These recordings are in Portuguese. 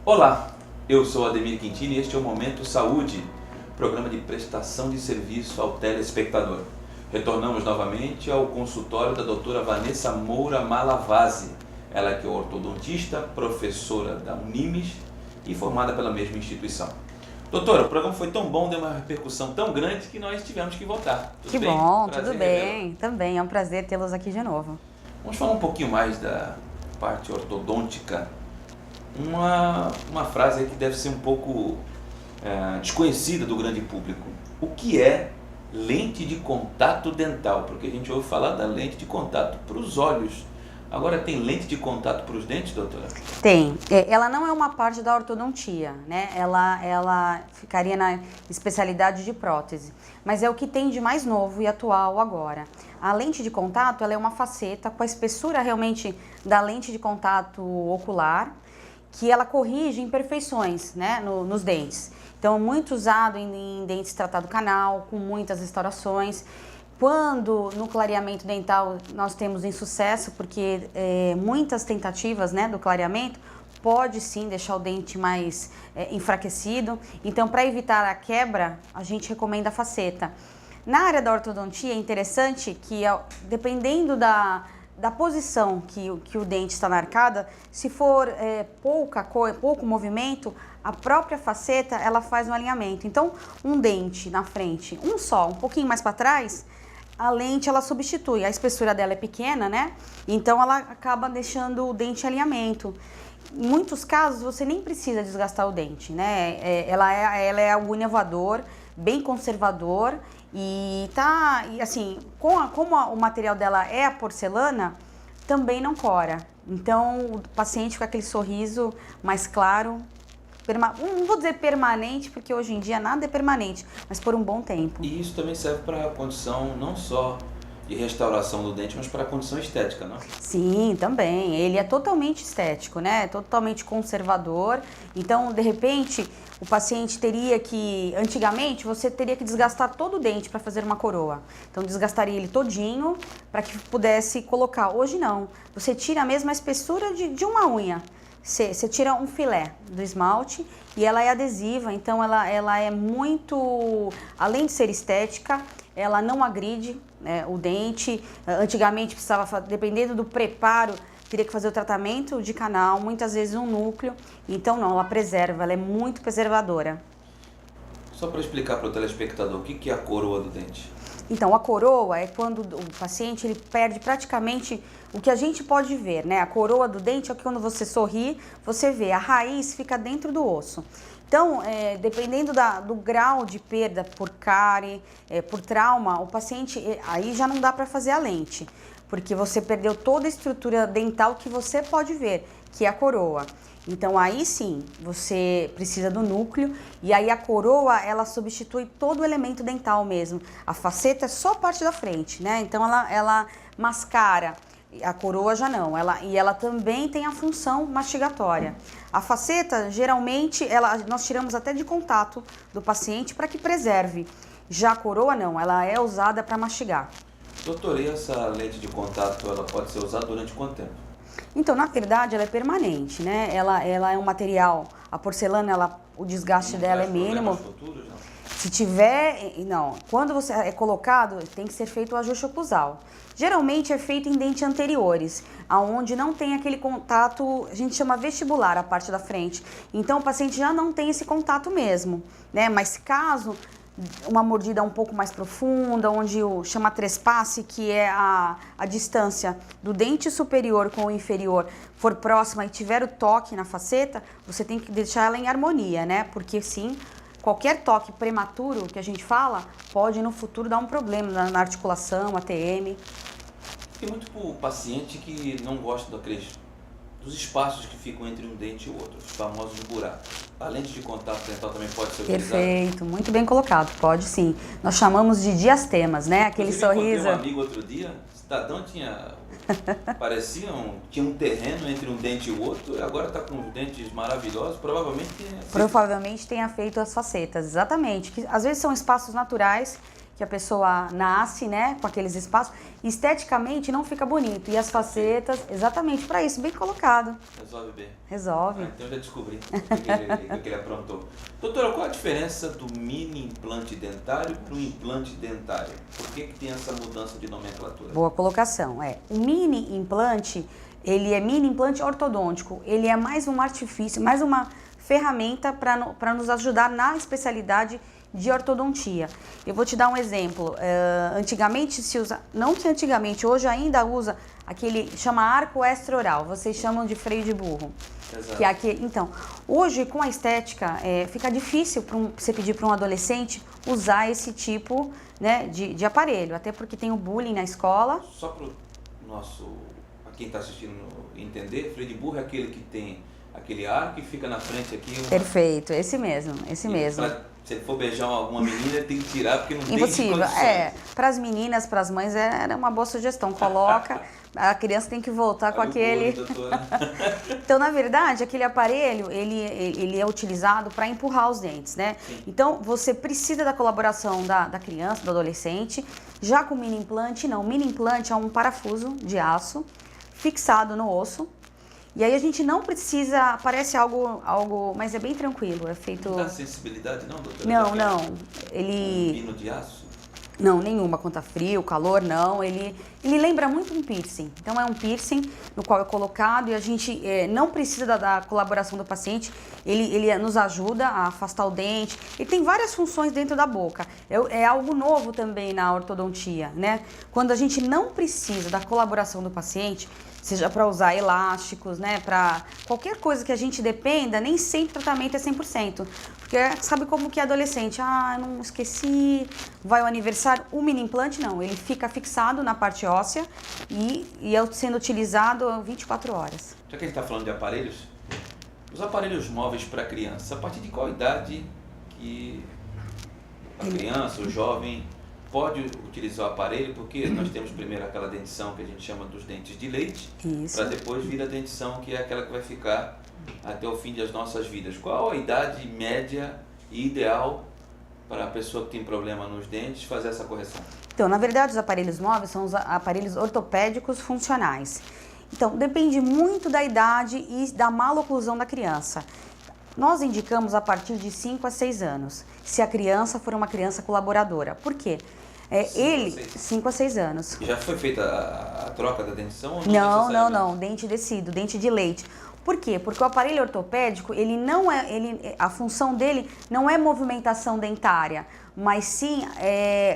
Olá, eu sou Ademir Quintini e este é o Momento Saúde, programa de prestação de serviço ao telespectador. Retornamos novamente ao consultório da doutora Vanessa Moura Malavasi, ela que é ortodontista, professora da Unimes e formada pela mesma instituição. Doutora, o programa foi tão bom, deu uma repercussão tão grande que nós tivemos que voltar. Que bom, tudo bem. Também é um prazer tê-los aqui de novo. Vamos falar um pouquinho mais da parte ortodôntica. Uma frase que deve ser um pouco desconhecida do grande público. O que é lente de contato dental? Porque a gente ouve falar da lente de contato para os olhos. Agora tem lente de contato para os dentes, doutora? Tem. Ela não é uma parte da ortodontia, né? Ela ficaria na especialidade de prótese. Mas é o que tem de mais novo e atual agora. A lente de contato, ela é uma faceta com a espessura realmente da lente de contato ocular, que ela corrige imperfeições, né, nos dentes. Então, muito usado em dentes tratado canal, com muitas restaurações. Quando no clareamento dental nós temos insucesso, porque muitas tentativas, né, do clareamento pode sim deixar o dente mais enfraquecido. Então, para evitar a quebra, a gente recomenda a faceta. Na área da ortodontia é interessante que, dependendo da posição que o dente está na arcada, se for pouco movimento, a própria faceta ela faz um alinhamento. Então, um dente na frente, um pouquinho mais para trás, a lente ela substitui. A espessura dela é pequena, né? Então, ela acaba deixando o dente em alinhamento. Em muitos casos, você nem precisa desgastar o dente, né? Ela é algo inovador, bem conservador. E assim, como o material dela é a porcelana, também não cora. Então o paciente com aquele sorriso mais claro, não vou dizer permanente, porque hoje em dia nada é permanente, mas por um bom tempo. E isso também serve para a condição não só de restauração do dente, mas para a condição estética, não? Sim, também. Ele é totalmente estético, né? Totalmente conservador. Então, de repente, o paciente antigamente, você teria que desgastar todo o dente para fazer uma coroa. Então, desgastaria ele todinho para que pudesse colocar. Hoje não. Você tira a mesma espessura de uma unha. Você tira um filé do esmalte e ela é adesiva, então ela é muito, além de ser estética, ela não agride, né, o dente. Antigamente precisava, dependendo do preparo, teria que fazer o tratamento de canal, muitas vezes um núcleo. Então não, ela preserva, ela é muito preservadora. Só para explicar para o telespectador, o que é a coroa do dente? Então, a coroa é quando o paciente ele perde praticamente o que a gente pode ver, né? A coroa do dente é que quando você sorri, você vê, a raiz fica dentro do osso. Então, dependendo do grau de perda por cárie, por trauma, o paciente, aí já não dá para fazer a lente, porque você perdeu toda a estrutura dental que você pode ver, que é a coroa. Então aí sim, você precisa do núcleo e aí a coroa ela substitui todo o elemento dental mesmo. A faceta é só a parte da frente, né? Então ela mascara, a coroa já não. Ela também tem a função mastigatória. A faceta geralmente nós tiramos até de contato do paciente para que preserve. Já a coroa não, ela é usada para mastigar. Doutor, e essa lente de contato ela pode ser usada durante quanto tempo? Então, na verdade, ela é permanente, né? Ela é um material, a porcelana, o desgaste dela é mínimo. Futuros, não? Se tiver, não. Quando você é colocado, tem que ser feito o ajuste oclusal. Geralmente é feito em dentes anteriores, aonde não tem aquele contato, a gente chama vestibular, a parte da frente. Então, o paciente já não tem esse contato mesmo, né? Mas caso uma mordida um pouco mais profunda, onde chama trespasse, que é a distância do dente superior com o inferior, for próxima e tiver o toque na faceta, você tem que deixar ela em harmonia, né? Porque sim, qualquer toque prematuro que a gente fala, pode no futuro dar um problema na articulação, ATM. Tem muito paciente que não gosta dos espaços que ficam entre um dente e o outro, os famosos buracos. A lente de contato dental também pode ser utilizada? Perfeito, muito bem colocado, pode sim. Nós chamamos de diastemas, né? Aquele sorriso. Eu encontrei um amigo outro dia, cidadão tinha um terreno entre um dente e o outro, e agora está com dentes maravilhosos, provavelmente tenha feito as facetas, Exatamente. Que às vezes são espaços naturais que a pessoa nasce, né, com aqueles espaços, esteticamente não fica bonito. E as facetas, exatamente para isso, bem colocado. Resolve bem. Resolve. Então eu já descobri o que ele aprontou. Doutora, qual a diferença do mini implante dentário para o implante dentário? Por que tem essa mudança de nomenclatura? Boa colocação. O mini implante, ele é mini implante ortodôntico. Ele é mais um artifício, mais uma ferramenta para nos ajudar na especialidade de ortodontia. Eu vou te dar um exemplo. Antigamente se usa, não que antigamente, hoje ainda usa aquele, chama arco extraoral, vocês chamam de freio de burro. Exato. Que é aquele, então, hoje com a estética fica difícil você pedir para um adolescente usar esse tipo, né, de aparelho, até porque tem o bullying na escola. Só para o nosso, quem está assistindo entender, freio de burro é aquele que tem aquele arco que fica na frente aqui. Perfeito, esse mesmo, mesmo. Se ele for beijar alguma menina, ele tem que tirar porque não impossível. tem condições. Para as meninas, para as mães, era uma boa sugestão. Coloca, a criança tem que voltar com aquele... Então, na verdade, aquele aparelho, ele é utilizado para empurrar os dentes, né? Sim. Então, você precisa da colaboração da criança, do adolescente. Já com o mini implante, não. O mini implante é um parafuso de aço fixado no osso. E aí a gente não precisa, parece algo, mas é bem tranquilo, é feito... Não dá sensibilidade não, doutora? Não, ele... Um pino de aço? Não, nenhuma, conta frio, calor, não, ele lembra muito um piercing. Então é um piercing no qual é colocado e a gente não precisa da colaboração do paciente, ele nos ajuda a afastar o dente, ele tem várias funções dentro da boca. É algo novo também na ortodontia, né? Quando a gente não precisa da colaboração do paciente, seja para usar elásticos, né, para qualquer coisa que a gente dependa, nem sempre o tratamento é 100%. Porque sabe como que é adolescente? Não esqueci, vai o aniversário. O mini implante não, ele fica fixado na parte óssea e é sendo utilizado 24 horas. Já que a gente está falando de aparelhos, os aparelhos móveis para criança, a partir de qual idade que a criança, o jovem, pode utilizar o aparelho? Porque nós temos primeiro aquela dentição que a gente chama dos dentes de leite, para depois vir a dentição que é aquela que vai ficar até o fim das nossas vidas. Qual a idade média e ideal para a pessoa que tem problema nos dentes fazer essa correção? Então, na verdade, os aparelhos móveis são os aparelhos ortopédicos funcionais. Então, depende muito da idade e da maloclusão da criança. Nós indicamos a partir de 5 a 6 anos, se a criança for uma criança colaboradora. Por quê? 5 a 6 anos. E já foi feita a troca da dentição? Ou não, dente descido, dente de leite. Por quê? Porque o aparelho ortopédico, a função dele não é movimentação dentária, mas sim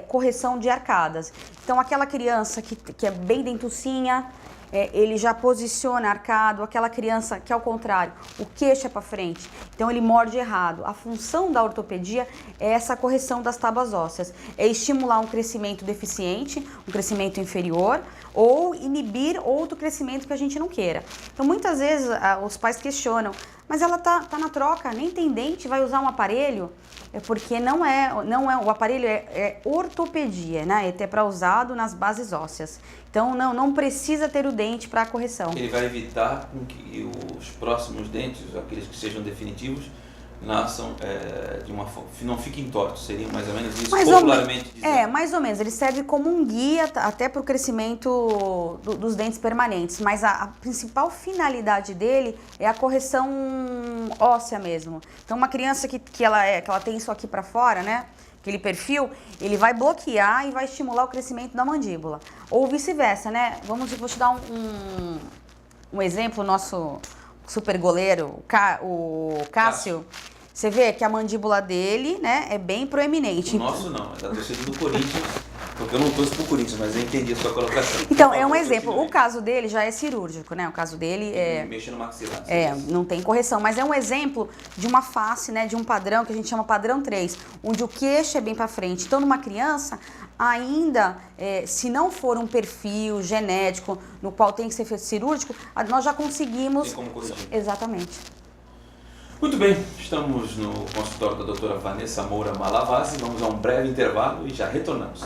correção de arcadas. Então, aquela criança que é bem dentucinha, ele já posiciona arcado, aquela criança que, ao contrário, o queixo é para frente, então ele morde errado. A função da ortopedia é essa correção das tábuas ósseas, é estimular um crescimento deficiente, um crescimento inferior, ou inibir outro crescimento que a gente não queira. Então, muitas vezes, os pais questionam, mas ela tá na troca, nem tem dente, vai usar um aparelho? É porque não é o aparelho é ortopedia, né? É para usado nas bases ósseas. Então não precisa ter o dente para a correção. Ele vai evitar que os próximos dentes, aqueles que sejam definitivos, nasçam não fiquem tortos. Seria mais ou menos isso, popularmente dizendo. Mais ou menos. Ele serve como um guia até para o crescimento dos dentes permanentes. Mas a principal finalidade dele é a correção óssea mesmo. Então, uma criança que ela tem isso aqui para fora, né? Aquele perfil, ele vai bloquear e vai estimular o crescimento da mandíbula. Ou vice-versa, né? Vou te dar um exemplo, o nosso super goleiro, o Cássio. Você vê que a mandíbula dele, né, é bem proeminente. O nosso não, é da torcida do Corinthians, porque eu não torço pro Corinthians, mas eu entendi a sua colocação. Então, é um exemplo. O caso dele já é cirúrgico, né? O caso dele mexe no maxilar. Não tem correção, mas é um exemplo de uma face, né, de um padrão que a gente chama padrão 3, onde o queixo é bem para frente. Então, numa criança, ainda, se não for um perfil genético no qual tem que ser feito cirúrgico, nós já conseguimos... Tem como corrigir. Exatamente. Muito bem, estamos no consultório da doutora Vanessa Moura Malavasi, vamos a um breve intervalo e já retornamos.